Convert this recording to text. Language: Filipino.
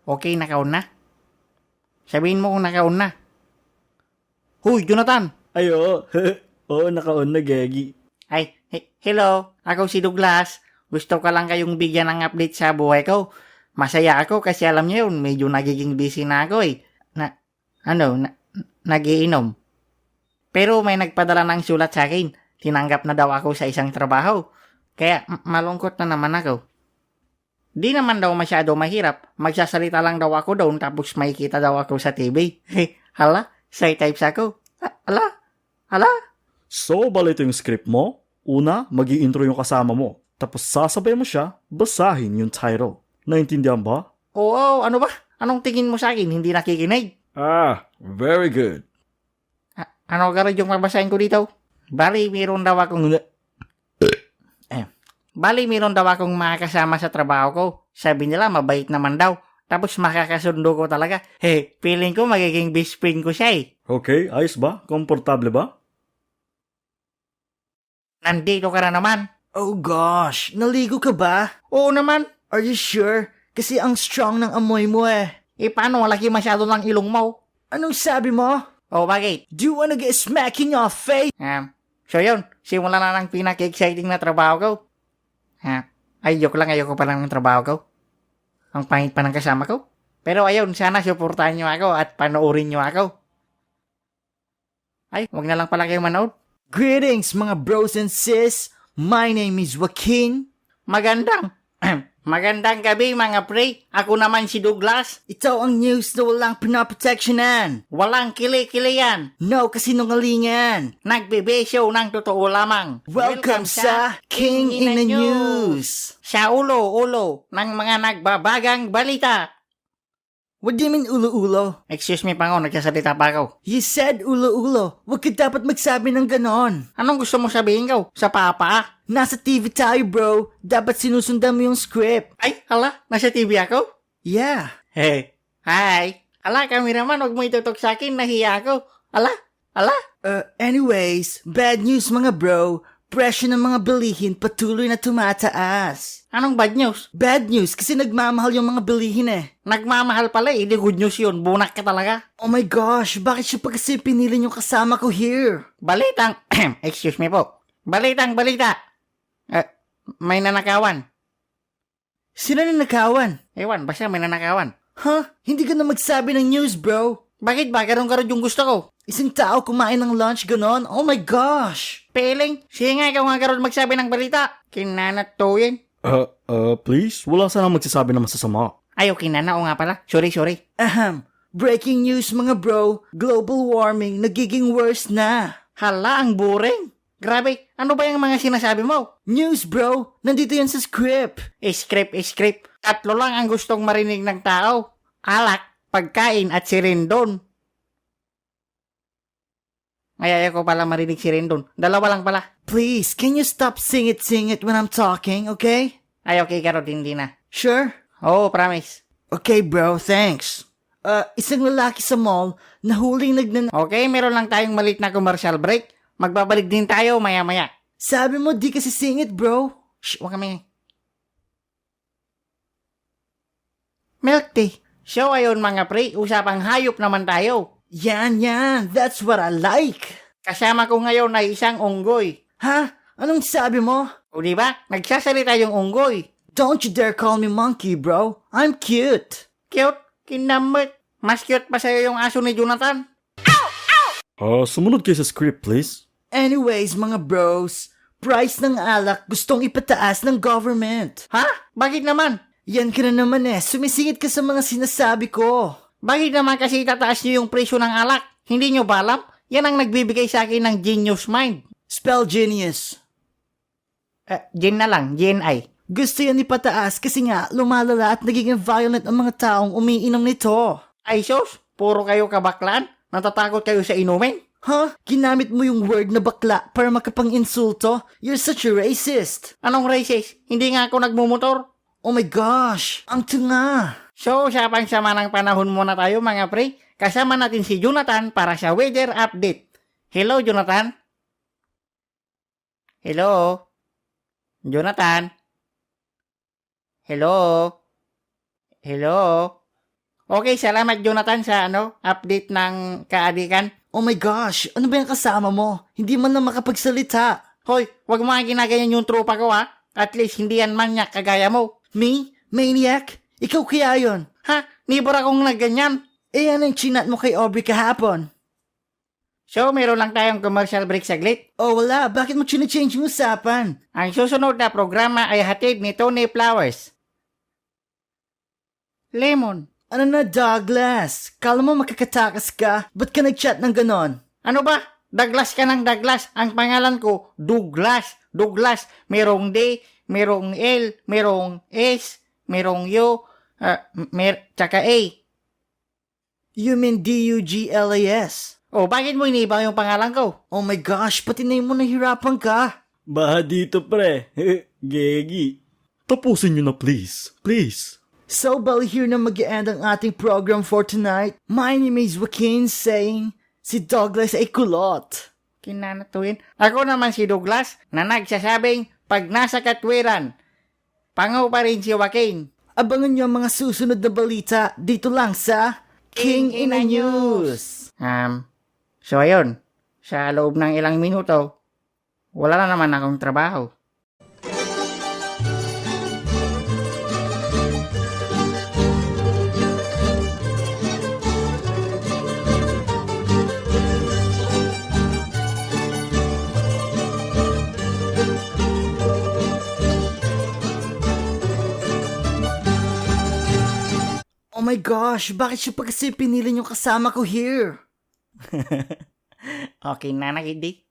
Okay, nakaon na? Sabihin mo kung nakaon na. Huy, Jonathan! Ay, oo. Oo, naka-on na, Gegi. Ay, hello. Ako si Douglas. Gusto ko lang kayong bigyan ng update sa buhay ko. Masaya ako kasi alam niyo yun, medyo nagiging busy na ako eh. Nagiinom. Pero may nagpadala ng sulat sa akin. Tinanggap na daw ako sa isang trabaho. Kaya malungkot na naman ako. Di naman daw masyado mahirap. Magsasalita lang daw ako doon tapos makikita daw ako sa TV. Hala, side types ako. Hala. So, balito yung script mo. Una, mag-i-intro yung kasama mo. Tapos sasabay mo siya, basahin yung title. Naintindihan ba? Oo, ano ba? Anong tingin mo sa akin? Hindi nakikinig. Very good. Ano garad yung mabasahin ko dito? Bali, meron daw akong mga kasama sa trabaho ko. Sabi nila, mabait naman daw. Tapos makakasundo ko talaga. Feeling ko magiging best friend ko siya eh. Okay, ayos ba? Komportable ba? Nandito ka na naman. Oh gosh, naligo ka ba? Oo naman. Are you sure? Kasi ang strong ng amoy mo eh. Paano malaki masyado ng ilong mo? Anong sabi mo? Bakit? Do you wanna get smacked in your face? So yun, simula na ng pinaka-exciting na trabaho ko. Joke lang, ayoko pa lang ng trabaho ko. Ang pangit pa ng kasama ko. Pero ayun, sana suportahan nyo ako at panoorin nyo ako. Wag na lang pala kayong manood. Greetings mga bros and sis. My name is Joaquin. Magandang gabi mga pre. Ako naman si Douglas. Ito ang news na walang pinaproteksyonan. Walang kili-kili yan. No kasinungalingan. Nagbibesyo ng totoo lamang. Welcome sa King in the News. Sa ulo-ulo ng mga nagbabagang balita. What do you mean ulo-ulo? Excuse me Pango, nagsasalita pa ako. You said ulo-ulo. Huwag ka dapat magsabi ng ganon. Anong gusto mo sabihin ko? Sa papa? Nasa TV tayo bro. Dapat sinusundan mo yung script. Hala, nasa TV ako? Yeah. Hi. Hala, cameraman, huwag mo itutok sa akin, nahiya ako. Hala. Anyways, bad news mga bro. Presyo ng mga bilihin patuloy na tumataas. Anong bad news? Bad news kasi nagmamahal yung mga bilihin eh. Nagmamahal pala eh, di good news yun. Bunak ka talaga. Oh my gosh, bakit siya pa kasi pinili yung kasama ko here? Balitang, excuse me po. Balita. May nanakawan. Sino na nakawan? Ewan, basta may nanakawan. Hindi ka na magsabi ng news bro. Bakit ba? Garong-garong yung gusto ko. Isang tao kumain ng lunch ganon? Oh my gosh! Peling, sige nga ikaw nga garong magsabi ng balita. Kinanatuyin. Please? Wala sana magsasabi na masasama. Kinana, o nga pala. Sorry. Breaking news mga bro. Global warming nagiging worse na. Hala, ang boring. Grabe, ano ba yung mga sinasabi mo? News bro, nandito yan sa script. Script. Tatlo lang ang gustong marinig ng tao. Alak, pagkain at sirindon. Ayaw ko pala marinig sirindon. Dalawa lang pala. Please, can you stop sing it when I'm talking, okay? Okay, Karot, hindi na. Sure? Oo, promise. Okay bro, thanks. Isang lalaki sa mall, nahuling Okay, meron lang tayong malit na commercial break. Magbabalik din tayo maya-maya. Sabi mo di kasi sing it bro. Shh, wag kami. Milk tea. So ayun mga pre, usapang hayop naman tayo. Yan, that's what I like. Kasama ko ngayon ay isang unggoy. Anong sabi mo? O diba, nagsasalita yung unggoy. Don't you dare call me monkey bro. I'm cute. Cute? Kinamot. Mas cute pa sa'yo yung aso ni Jonathan. Sumunod kayo sa script, please. Anyways, mga bros, price ng alak gustong ipataas ng government. Bakit naman? Yan ka na naman sumisingit ka sa mga sinasabi ko. Bakit naman kasi tataas niyo yung presyo ng alak? Hindi niyo ba alam? Yan ang nagbibigay sa akin ng genius mind. Spell genius. Gen na lang, GNI. Gusto yan ipataas kasi nga lumalala at nagiging violent ang mga taong umiinom nito. Ay sos, puro kayo kabaklan? Natatakot kayo sa inumin? Ginamit mo yung word na bakla para makapang-insulto? You're such a racist. Anong racist? Hindi nga ako nagmumotor. Oh my gosh, ang tunga. So, sa pangsama ng panahon muna tayo mga pre. Kasama natin si Jonathan para sa weather update. Hello, Jonathan? Hello? Jonathan? Hello? Okay, salamat Jonathan sa update ng kaadikan. Oh my gosh, ano ba yung kasama mo? Hindi man lang makapagsalita. Hoy, wag mo nga ginaganyan yung tropa ko ha. At least hindi yan manyak kagaya mo. Me? Maniac? Ikaw kaya yun? Ha? Nibor akong nagganyan. Eh yan ang chinat mo kay Aubrey kahapon. So, meron lang tayong commercial break saglit. Oh wala, bakit mo change yung usapan? Ang susunod na programa ay hatid ni Tony Flowers. Lemon. Ano na Douglas? Kala mo makakatakas ka? Ba't ka nag-chat ng ganon? Ano ba? Douglas ka ng Douglas. Ang pangalan ko, Douglas. Douglas. Merong D, merong L, merong S, merong U, tsaka A. You mean D-U-G-L-A-S? Oh, bakit mo iniba yung pangalan ko? Oh my gosh, pati na mo nahirapan ka. Baha dito pre. Gegi. Tapusin nyo na please. Please. So, bali here na mag-end ang ating program for tonight. My name is Joaquin saying, si Douglas ay kulot. Kinanatuin. Ako naman si Douglas na nagsasabing pag nasa katwiran, pangaw pa rin si Joaquin. Abangan nyo ang mga susunod na balita dito lang sa King Ina News. So ayun, sa loob ng ilang minuto, wala na naman akong trabaho. Oh my gosh, bakit siya pa kasi pinili yung kasama ko here? Okay na nakidi.